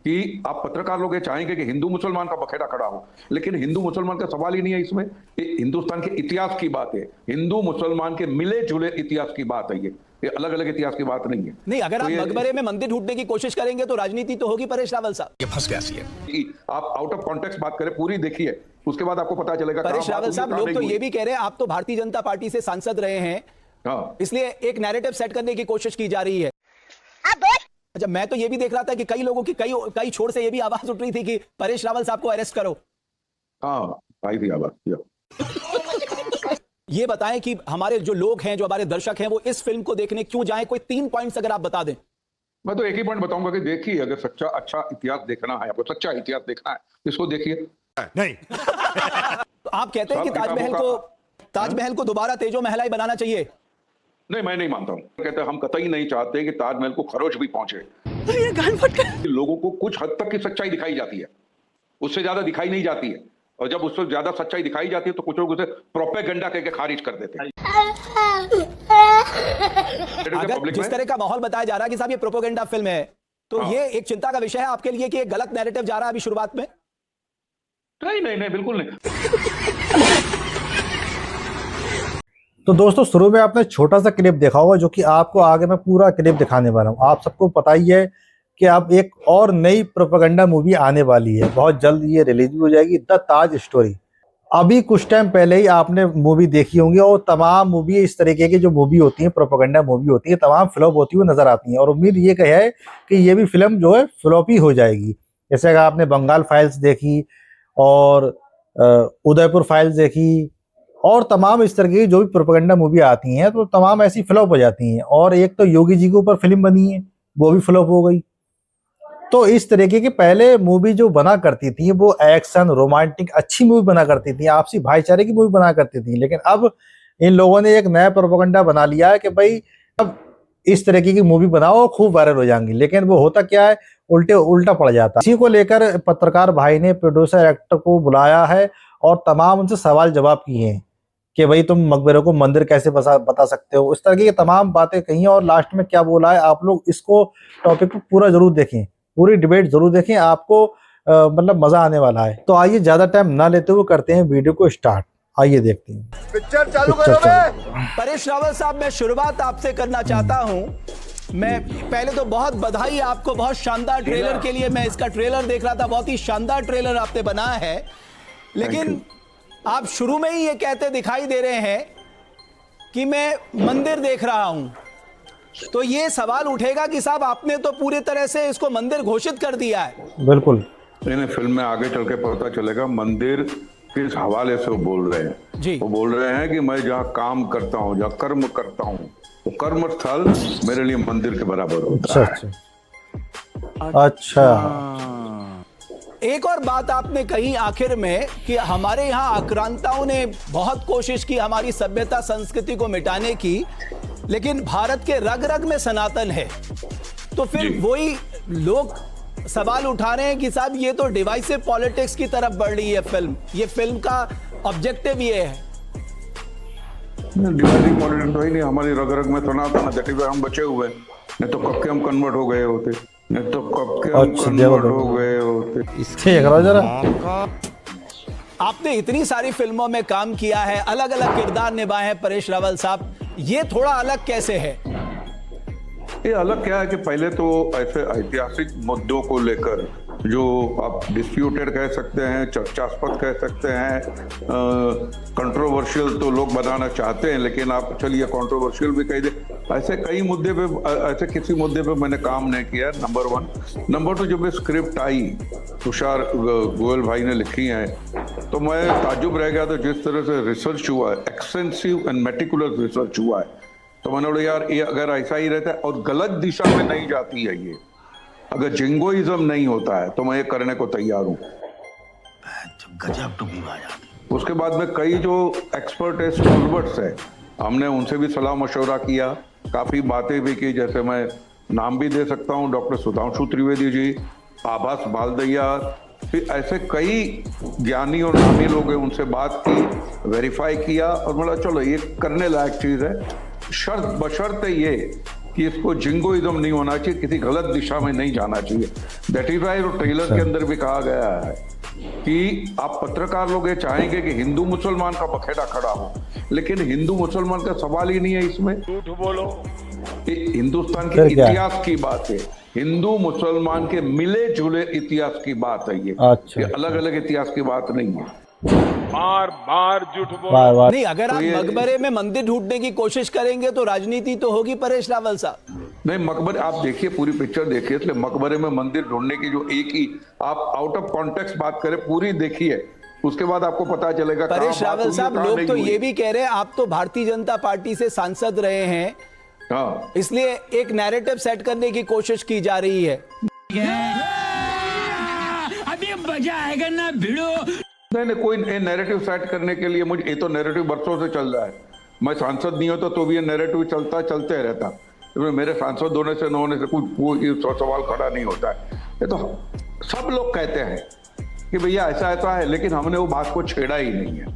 कि आप पत्रकार लोग ये चाहेंगे कि हिंदू मुसलमान का बखेड़ा खड़ा हो, लेकिन हिंदू मुसलमान का सवाल ही नहीं है इसमें। हिंदुस्तान के इतिहास की बात है, हिंदू मुसलमान के मिले जुले इतिहास की बात है। ये अलग अलग इतिहास की बात नहीं है। नहीं, अगर तो आप मकबरे में मंदिर ढूंढने की कोशिश करेंगे तो राजनीति तो होगी परेश रावल साहब। ये फंस गया सी है। आप आउट ऑफ कॉन्टेक्स्ट बात करें, पूरी देखिए, उसके बाद आपको पता चलेगा। परेश रावल साहब, लोग तो ये भी कह रहे हैं आप तो भारतीय जनता पार्टी से सांसद रहे हैं, हाँ, इसलिए एक नैरेटिव सेट करने की कोशिश की जा रही है। अच्छा, मैं तो ये भी देख रहा था कि कई लोगों की कई छोर से ये भी आवाज उठ रही थी कि परेश रावल साहब को अरेस्ट करो। हाँ, आई थी आवाज। ये बताएं कि हमारे जो लोग हैं, जो हमारे दर्शक हैं, वो इस फिल्म को देखने क्यों जाएं? कोई 3 पॉइंट्स अगर आप बता दें। मैं तो एक ही पॉइंट बताऊंगा कि देखिए, अगर सच्चा अच्छा इतिहास देखना है, आपको सच्चा इतिहास देखना है, इसको देखिए। नहीं। तो आप कहते हैं कि ताजमहल को दोबारा तेजो महलाई बनाना चाहिए? नहीं, मैं नहीं मानता हूँ। कहते हैं हम कतई नहीं चाहते कि ताजमहल को खरोच भी पहुंचे। लोगों को कुछ हद तक की सच्चाई दिखाई जाती है, उससे ज्यादा दिखाई नहीं जाती है, और जब उससे ज्यादा सच्चाई दिखाई जाती है तो कुछ लोग उसे प्रोपेगेंडा कह के खारिज कर देते हैं। अगर जिस तरह का माहौल बताया जा रहा है कि साहब ये प्रोपेगेंडा फिल्म है, तो ये एक चिंता का विषय है आपके लिए कि एक गलत नैरेटिव जा रहा है अभी शुरुआत में? नहीं नहीं नहीं, बिल्कुल नहीं। तो दोस्तों, शुरू में आपने छोटा सा क्लिप देखा होगा, जो कि आपको आगे मैं पूरा क्लिप दिखाने वाला हूँ। आप सबको पता ही है कि अब एक और नई प्रोपेगेंडा मूवी आने वाली है, बहुत जल्द ये रिलीज भी हो जाएगी, द ताज स्टोरी। अभी कुछ टाइम पहले ही आपने मूवी देखी होंगी, और तमाम मूवी इस तरीके की जो मूवी होती है, प्रोपेगेंडा मूवी होती है, तमाम फ्लॉप होती हुई नजर आती हैं। और उम्मीद ये है कि ये भी फिल्म जो है फ्लॉप ही हो जाएगी। जैसे अगर आपने बंगाल फाइल्स देखी और उदयपुर फाइल्स देखी और तमाम इस तरह की जो भी प्रोपेगेंडा मूवी आती हैं, तो तमाम ऐसी फ्लॉप हो जाती हैं। और एक तो योगी जी के ऊपर फिल्म बनी है, वो भी फ्लॉप हो गई। तो इस तरीके की पहले मूवी जो बना करती थी, वो एक्शन रोमांटिक अच्छी मूवी बना करती थी, आपसी भाईचारे की मूवी बना करती थी। लेकिन अब इन लोगों ने एक नया प्रोपेगेंडा बना लिया है कि भाई अब इस तरीके की मूवी बनाओ, खूब वायरल हो जाएंगी। लेकिन वो होता क्या है, उल्टा पड़ जाता है। इसी को लेकर पत्रकार भाई ने प्रोड्यूसर एक्टर को बुलाया है और तमाम उनसे सवाल जवाब किए हैं कि भाई तुम मकबरे को मंदिर कैसे बता सकते हो, इस तरह की तमाम बातें कही हैं। और लास्ट में क्या बोला है, आप लोग इसको टॉपिक पर पूरा जरूर देखें, पूरी डिबेट जरूर देखें, आपको मतलब मजा आने वाला है। तो आइए ज्यादा टाइम ना लेते हुए करते हैं वीडियो को स्टार्ट। आइए देखते हैं, पिक्चर चालू करो बे। परेश रावल साहब, मैं शुरुआत आपसे करना चाहता हूं। मैं पहले तो बहुत बधाई आपको, बहुत शानदार ट्रेलर के लिए। मैं इसका ट्रेलर देख रहा था, बहुत ही शानदार ट्रेलर आपने बनाया है। लेकिन आप शुरू में ही ये कहते दिखाई दे रहे हैं कि मैं मंदिर देख रहा हूं, तो ये सवाल उठेगा कि साहब आपने तो पूरी तरह से इसको मंदिर घोषित कर दिया है। बिल्कुल। फिल्म में आगे चल के पता चलेगा मंदिर किस हवाले से वो बोल रहे हैं जी। वो बोल रहे हैं कि मैं जहाँ काम करता हूँ, जहाँ कर्म करता हूँ, वो कर्म स्थल मेरे लिए मंदिर के बराबर होता है। अच्छा। एक और बात आपने कही आखिर में कि हमारे यहाँ आक्रांताओं ने बहुत कोशिश की हमारी सभ्यता संस्कृति को मिटाने की, लेकिन भारत के रग रग में सनातन है। तो फिर वही लोग सवाल उठा रहे हैं कि साहब ये तो डिवाइसिव पॉलिटिक्स की तरफ बढ़ रही है फिल्म। ये फिल्म का ऑब्जेक्टिव ये है। डिवाइसिव पॉलिटिक्स तो ही नहीं, हमारी रग रग में सनातन है, जटिल हम बचे हुए, नहीं तो कब के हम कन्वर्ट हो गए होते, नहीं तो कब के हम कन्वर्ट हो गए होते। आपने इतनी सारी फिल्मों में काम किया है, अलग अलग किरदार निभाए हैं परेश रावल साहब, ये थोड़ा अलग कैसे है? ये अलग क्या है कि पहले तो ऐसे ऐतिहासिक मुद्दों को लेकर जो आप डिस्प्यूटेड कह सकते हैं, चर्चास्पद कह सकते हैं, कंट्रोवर्शियल तो लोग बनाना चाहते हैं, लेकिन आप चलिए कंट्रोवर्शियल भी कह दे, ऐसे कई मुद्दे पे, ऐसे किसी मुद्दे पे मैंने काम नहीं किया, नंबर 1। नंबर 2, जब ये स्क्रिप्ट आई तुषार गोयल भाई ने लिखी है, तो मैं ताज्जुब रह गया। तो जिस तरह से रिसर्च हुआ है, एक्सटेंसिव एंड मेटिकुलस रिसर्च हुआ है, तो मैंने बोला यार ये अगर ऐसा ही रहता है और गलत दिशा में नहीं जाती है, ये अगर जिंगोइज्म नहीं होता है, तो मैं ये करने को तैयार हूँ। गजब टुकी बात। उसके बाद में कई जो एक्सपर्ट है, स्टॉलवर्ड्स है, हमने उनसे भी सलाह मशवरा किया, काफी बातें भी की। जैसे मैं नाम भी दे सकता हूँ, डॉक्टर सुधांशु त्रिवेदी जी, आभास बालदैया, फिर ऐसे कई ज्ञानी और नामी लोग हैं, उनसे बात की, वेरीफाई किया और बोला चलो ये करने लायक चीज है। शर्त बशर्ते ये कि इसको जिंगोइज्म नहीं होना चाहिए, किसी गलत दिशा में नहीं जाना चाहिए। दैट इज वाई ट्रेलर के अंदर भी कहा गया है कि आप पत्रकार लोग ये चाहेंगे कि हिंदू मुसलमान का बखेड़ा खड़ा हो, लेकिन हिंदू मुसलमान का सवाल ही नहीं है इसमें। झूठ बोलो। हिंदुस्तान के फिर क्या? इतिहास की बात है, हिंदू मुसलमान के मिले जुले इतिहास की बात है ये। अच्छा, ये अलग अलग इतिहास की बात नहीं है। बार बार झूठ बोलो। वाह वाह। नहीं, अगर आप ये- मकबरे में मंदिर ढूंढने की कोशिश करेंगे तो राजनीति तो होगी परेश रावल साहब। नहीं, मकबरे आप देखिए, पूरी पिक्चर देखिए, इसलिए मकबरे में मंदिर ढूंढने की जो एक ही आप आउट ऑफ कॉन्टेक्स्ट बात करें, पूरी देखिए, उसके बाद आपको पता चलेगा कहाँ परेश बात रावल हुई, साहब, कहाँ लोग नहीं तो हुई। ये भी कह रहे हैं आप तो भारतीय जनता पार्टी से सांसद रहे हैं, हाँ, इसलिए एक नैरेटिव सेट करने की कोशिश की जा रही है। अभी मजा आएगा ना भिड़ो। नहीं, कोई नैरेटिव सेट करने के लिए मुझे, ये तो नैरेटिव बरसों से चल रहा है। मैं सांसद नहीं होता तो भी ये नैरेटिव चलते रहता, तो मेरे सांसद होने से न होने से कुछ सवाल खड़ा नहीं होता है। ये तो सब लोग कहते हैं कि भैया ऐसा ऐसा है, लेकिन हमने वो बात को छेड़ा ही नहीं है।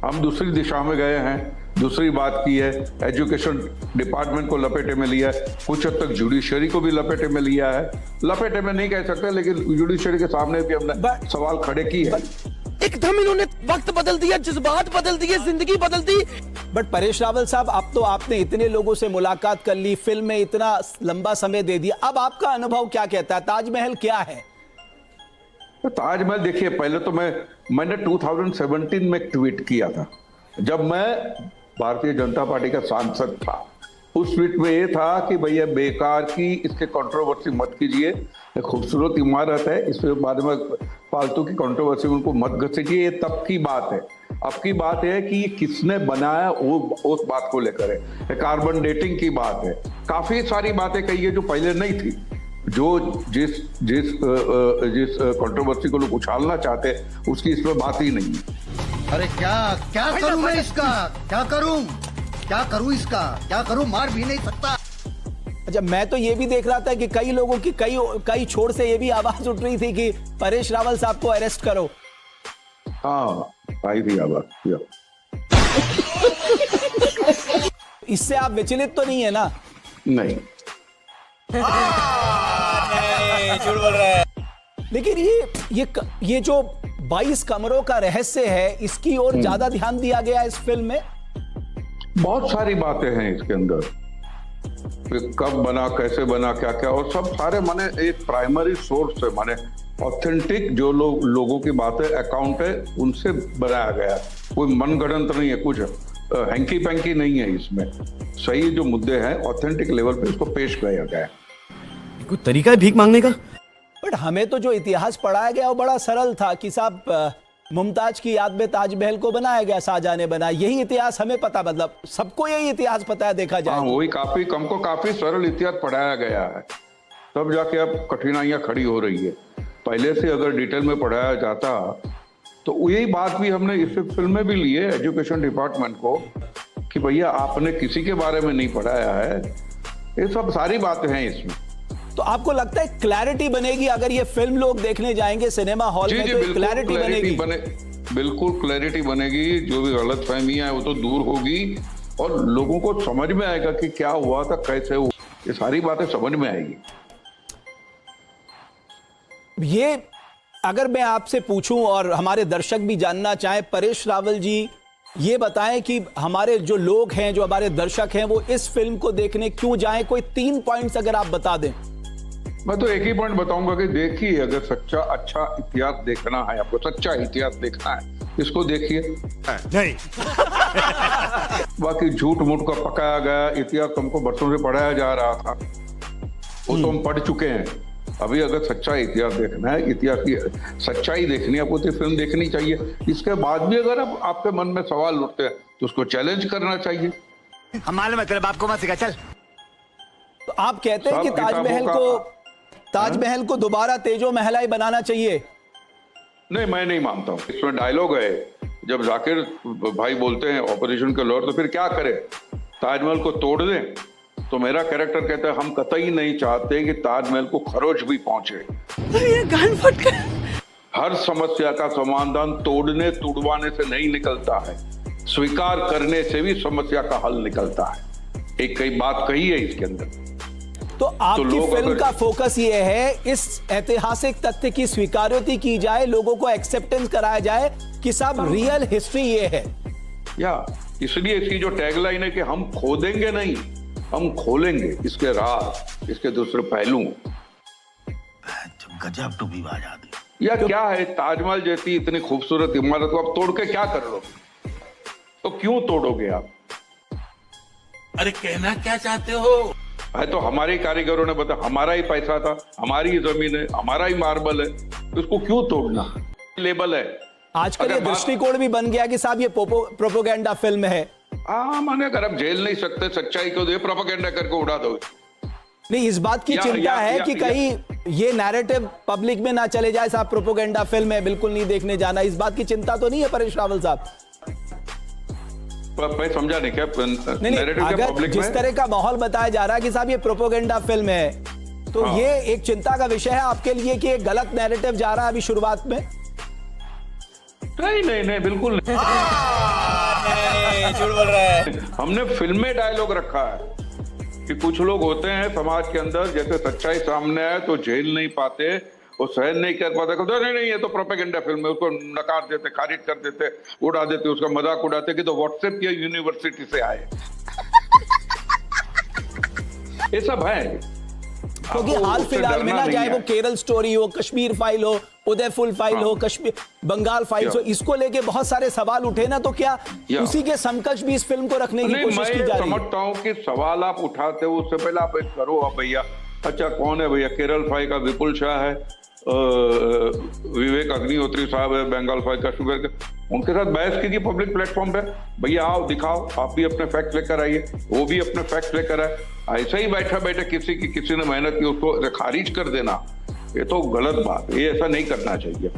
हम दूसरी दिशा में गए हैं, दूसरी बात की है, एजुकेशन डिपार्टमेंट को लपेटे में लिया है, कुछ हद तक जुडिशरी को भी लपेटे में लिया है। लपेटे में नहीं कह सकते, लेकिन जुडिशरी के सामने भी हमने सवाल खड़े किए हैं। एकदम इन्होंने वक्त बदल दिया, जज्बात बदल दिए, जिंदगी बदल दी। बट परेश रावल साहब, अब तो आपने इतने लोगों से मुलाकात कर ली, फिल्म में इतना लंबा समय दे दिया, अब आपका अनुभव क्या कहता है? ताजमहल क्या है? तो ताजमहल देखिए, पहले तो मैंने 2017 में एक ट्वीट किया था, जब मैं भारतीय जनता पार्टी का सांसद था। उस ट्वीट में ये था कि भैया बेकार की इसके कंट्रोवर्सी मत कीजिए, ये खूबसूरत इमारत है, इसके बारे में फालतू की कंट्रोवर्सी उनको मत घसीटिए। ये तब की बात है। अब की बात है कि ये किसने बनाया, वो उस बात को लेकर है। कार्बन डेटिंग की बात है, काफी सारी बातें कही है जो पहले नहीं थी। जो जिस कंट्रोवर्सी को लोग उछालना चाहते हैं, उसकी इसमें बात ही नहीं है। अरे क्या करूं मैं इसका? क्या करूं इसका? क्या करूं? मार भी नहीं सकता। अच्छा, मैं तो ये भी देख रहा था कि कई लोगों की कई छोर से ये भी आवाज उठ रही थी कि परेश रावल साहब को अरेस्ट करो। हाँ, आई थी आवाज। इससे आप विचलित तो नहीं है ना? नहीं, झूठ बोल रहा है। लेकिन ये जो 22 कमरों का रहस्य है, इसकी ओर ज्यादा ध्यान दिया गया इस फिल्म में। बहुत सारी बातें हैं इसके अंदर, कब बना, कैसे बना, क्या क्या, और सब सारे माने एक प्राइमरी सोर्स है, माने ऑथेंटिक जो लोगों की बातें अकाउंट है, उनसे बनाया गया। कोई मनगढ़ंत नहीं है, कुछ हैंकी पैंकी नहीं है इसमें। सही जो मुद्दे हैं ऑथेंटिक लेवल पे इसको पेश किया गया है। कोई तरीका है भीख मांगने का? बट हमें तो जो इतिहास पढ़ाया गया वो बड़ा सरल था कि साहब मुमताज की याद में ताजमहल को बनाया गया, शाहजहां ने बनाया। यही इतिहास हमें पता, मतलब सबको यही इतिहास पता है, देखा जाए। हाँ, वही काफी सरल इतिहास पढ़ाया गया है, तब जाके अब कठिनाइयां खड़ी हो रही है। पहले से अगर डिटेल में पढ़ाया जाता तो यही बात भी हमने इस फिल्म में भी ली है एजुकेशन डिपार्टमेंट को, कि भैया आपने किसी के बारे में नहीं पढ़ाया है। ये सब सारी बातें हैं इसमें। तो आपको लगता है क्लैरिटी बनेगी अगर ये फिल्म लोग देखने जाएंगे सिनेमा हॉल में? तो क्लैरिटी बनेगी, बिल्कुल क्लैरिटी बनेगी। जो भी गलतफहमियां है वो तो दूर होगी और लोगों को समझ में आएगा कि क्या हुआ था, कैसे हुआ, ये सारी बातें समझ में आएगी। ये अगर मैं आपसे पूछूं और हमारे दर्शक भी जानना चाहें, परेश रावल जी ये बताएं कि हमारे जो लोग हैं, जो हमारे दर्शक हैं, वो इस फिल्म को देखने क्यों जाएं? कोई 3 पॉइंट्स अगर आप बता दें। मैं तो एक ही पॉइंट बताऊंगा कि देखिए, अगर सच्चा अच्छा इतिहास देखना है, आपको सच्चा इतिहास देखना है, इसको देखिए। नहीं। बाकी झूठ मूठ का पकाया गया इतिहास हमको बरसों से पढ़ाया जा रहा था, वो तो हम पढ़ चुके हैं। अभी अगर सच्चा इतिहास देखना है, इतिहास की सच्चाई देखनी है आपको, तो फिल्म देखनी चाहिए। इसके बाद भी अगर आपके मन में सवाल उठते हैं तो उसको चैलेंज करना चाहिए। हम मालूम है तेरे बाप को मत सिखा, चल। तो आप कहते हैं कि सब किताबों ताजमहल को दोबारा तेजो महलाई बनाना चाहिए? नहीं, मैं नहीं मानता हूँ। इसमें डायलॉग है, जब जाकिर भाई बोलते हैं ऑपोजिशन के लॉर्ड, तो फिर क्या करें, ताजमहल को तोड़ दें? तो मेरा कैरेक्टर कहता है हम कतई नहीं चाहते कि ताजमहल को खरोच भी पहुंचे। ये गान फट कर। हर समस्या का समाधान तोड़ने तुड़वाने से नहीं निकलता है, स्वीकार करने से भी समस्या का हल निकलता है। एक कई बात कही है इसके अंदर। तो आपकी लोग फिल्म अगर- का फोकस ये है इस ऐतिहासिक तथ्य की स्वीकार्यता की जाए, लोगों को एक्सेप्टेंस कराया जाए कि सब रियल हिस्ट्री ये है। या इसलिए इसकी जो टैगलाइन है कि हम खोदेंगे नहीं, हम खोलेंगे इसके राज, इसके दूसरे पहलू। गजब टूपी बाज आदमी। या क्या है, ताजमहल जैसी इतनी खूबसूरत इमारत को आप तोड़ के क्या कर लो? तो क्यों तोड़ोगे आप? अरे कहना क्या चाहते हो? है तो हमारे ही कारीगरों ने बताया, हमारा ही पैसा था, हमारी ही जमीन है, हमारा ही मार्बल है, तो इसको क्यों तोड़ना? लेबल है। आजकल ये अगर बात- दृष्टिकोण भी बन गया कि साहब ये प्रोपोगेंडा फिल्म है। माने अगर आप झेल नहीं सकते सच्चाई को, ये प्रोपेगेंडा करके उड़ा दो। नहीं, इस बात की चिंता है कि कहीं ये नैरेटिव पब्लिक में ना चले जाए साहब प्रोपोगेंडा फिल्म है, बिल्कुल नहीं देखने जाना। इस बात की चिंता तो नहीं है परेश रावल साहब? मैं समझा नहीं क्या नहीं, narrative क्या अगर public जिस में? तरह का माहौल बताया जा रहा है कि साहब ये प्रोपोगेंडा फिल्म है, तो हाँ। ये एक चिंता का विषय है आपके लिए कि एक गलत नैरेटिव जा रहा है अभी शुरुआत में? नहीं बिल्कुल नहीं। झूठ बोल रहा है। हमने फिल्म में डायलॉग रखा है कि कुछ लोग होते हैं समाज के अंदर, जैसे सच्चाई सामने आए तो झेल नहीं पाते, वो सहन नहीं कर पाते, कहते नहीं ये तो प्रोपेगेंडा फिल्म है, उसको नकार देते, खारिज कर देते, उड़ा देते, उसका मजाक उड़ाते कि तो व्हाट्सएप या यूनिवर्सिटी से आए। ये सब है क्योंकि आपको हाल उससे फिलहाल में डरना ना नहीं चाहे वो है। केरल स्टोरी हो, कश्मीर फाइल हो, उदयफुल फाइल हो, कश्मीर बंगाल फाइल्स हो, इसको लेके बहुत सारे सवाल उठे ना, तो क्या या। उसी के समकक्ष भी इस फिल्म को रखने की नहीं, कोशिश की मैं जा रही है? समझता हूँ कि सवाल आप उठाते हो उससे पहले आप एक करो अब भैया, अच्छा कौन है भैया? केरल फाइल का विपुल शाह है, विवेक अग्निहोत्री साहब है, बंगाल फाइल का शुगर का, उनके साथ बहस कीजिए पब्लिक प्लेटफॉर्म पे। भैया आओ दिखाओ, आप भी अपने फैक्ट लेकर आइए, वो भी अपने फैक्ट लेकर आए। ऐसा ही बैठा बैठा किसी ने मेहनत की उसको खारिज कर देना, ये तो गलत बात है, ये ऐसा नहीं करना चाहिए।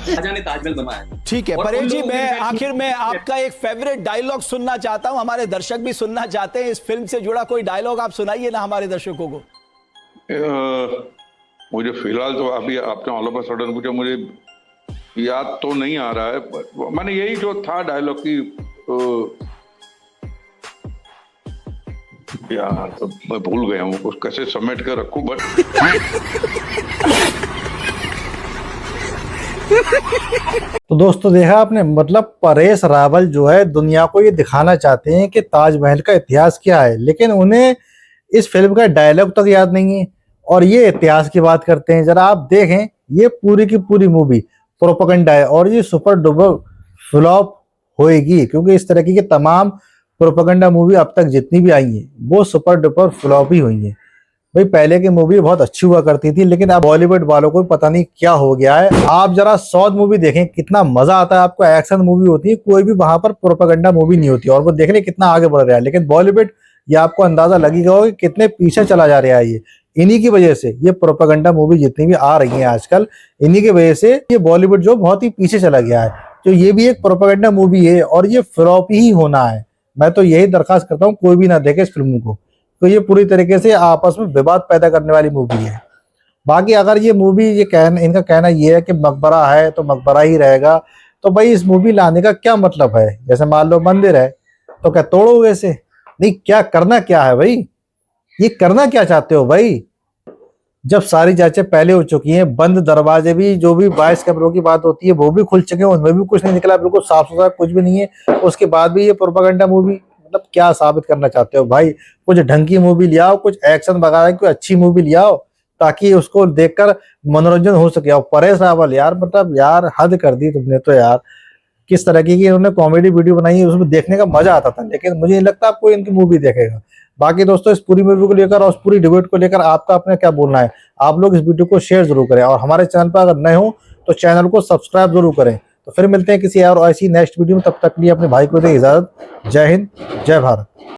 राजा ने ताजमहल बनवाया। ठीक है और परेश उन जी, लोगों मैं के- आखिर में आपका एक फेवरेट डायलॉग सुनना चाहता हूं, हमारे दर्शक भी सुनना चाहते हैं। इस फिल्म से जुड़ा कोई डायलॉग आप सुनाइए ना हमारे दर्शकों को। मुझे फिलहाल तो अभी आपने ऑल ऑफ अ सडन पूछा, मुझे याद तो नहीं आ रहा है। मैंने यही जो था डायलॉग की यार तो मैं भूल गया हूँ, उसको कैसे समेट कर रखूं, बट तो दोस्तों देखा आपने, मतलब परेश रावल जो है दुनिया को ये दिखाना चाहते हैं कि ताजमहल का इतिहास क्या है, लेकिन उन्हें इस फिल्म का डायलॉग तक याद नहीं है और ये इतिहास की बात करते हैं। जरा आप देखें, ये पूरी की पूरी मूवी प्रोपेगेंडा है और ये सुपर डुपर फ्लॉप होएगी, क्योंकि इस तरह की तमाम प्रोपेगेंडा मूवी अब तक जितनी भी आई हैं वो सुपर डुपर फ्लॉप ही हुई हैं। भाई पहले की मूवी बहुत अच्छी हुआ करती थी, लेकिन अब बॉलीवुड वालों को पता नहीं क्या हो गया है। आप जरा साउथ मूवी देखें, कितना मजा आता है आपको, एक्शन मूवी होती है, कोई भी वहां पर प्रोपेगेंडा मूवी नहीं होती और वो देखने कितना आगे बढ़ रहा है। लेकिन बॉलीवुड, ये आपको अंदाजा लगेगा हो कि कितने पीछे चला जा रहा है। ये इन्हीं की वजह से ये प्रोपेगेंडा मूवी जितनी भी आ रही है आजकल, इन्हीं की वजह से ये बॉलीवुड जो बहुत ही पीछे चला गया है। तो ये भी एक प्रोपेगेंडा मूवी है और ये फ्लॉप ही होना है। मैं तो यही दरखास्त करता हूँ कोई भी ना देखे इस फिल्म को, तो ये पूरी तरीके से आपस में विवाद पैदा करने वाली मूवी है। बाकी अगर ये मूवी इनका कहना ये है कि मकबरा है तो मकबरा ही रहेगा, तो भाई इस मूवी लाने का क्या मतलब है? जैसे मान लो मंदिर है तो क्या तोड़ोगे इसे? नहीं, क्या करना क्या है भाई, ये करना क्या चाहते हो भाई? जब सारी जांचें पहले हो चुकी हैं, बंद दरवाजे भी, जो भी 22 कमरों की बात होती है वो भी खुल चुके हैं, उनमें भी कुछ नहीं निकला, बिल्कुल साफ सुथरा कुछ भी नहीं है। उसके बाद भी ये प्रोपेगेंडा मूवी, मतलब क्या साबित करना चाहते हो भाई? कुछ ढंग की मूवी ले आओ, कुछ एक्शन वगैरह की कोई अच्छी मूवी ले आओ ताकि उसको देखकर मनोरंजन हो सके। और परेश रावल यार, मतलब यार हद कर दी तुमने तो यार। किस तरह की इन्होंने कॉमेडी वीडियो बनाई है, उसमें देखने का मजा आता था, लेकिन मुझे नहीं लगता कोई इनकी मूवी देखेगा। बाकी दोस्तों इस पूरी मूवी को लेकर और उस पूरी डिबेट को लेकर आपका अपने क्या बोलना है? आप लोग इस वीडियो को शेयर जरूर करें और हमारे चैनल पर अगर नए हो तो चैनल को सब्सक्राइब जरूर करें। तो फिर मिलते हैं किसी और ऐसी नेक्स्ट वीडियो में, तब तक लिए अपने भाई को दे इजाजत। जय हिंद, जय भारत।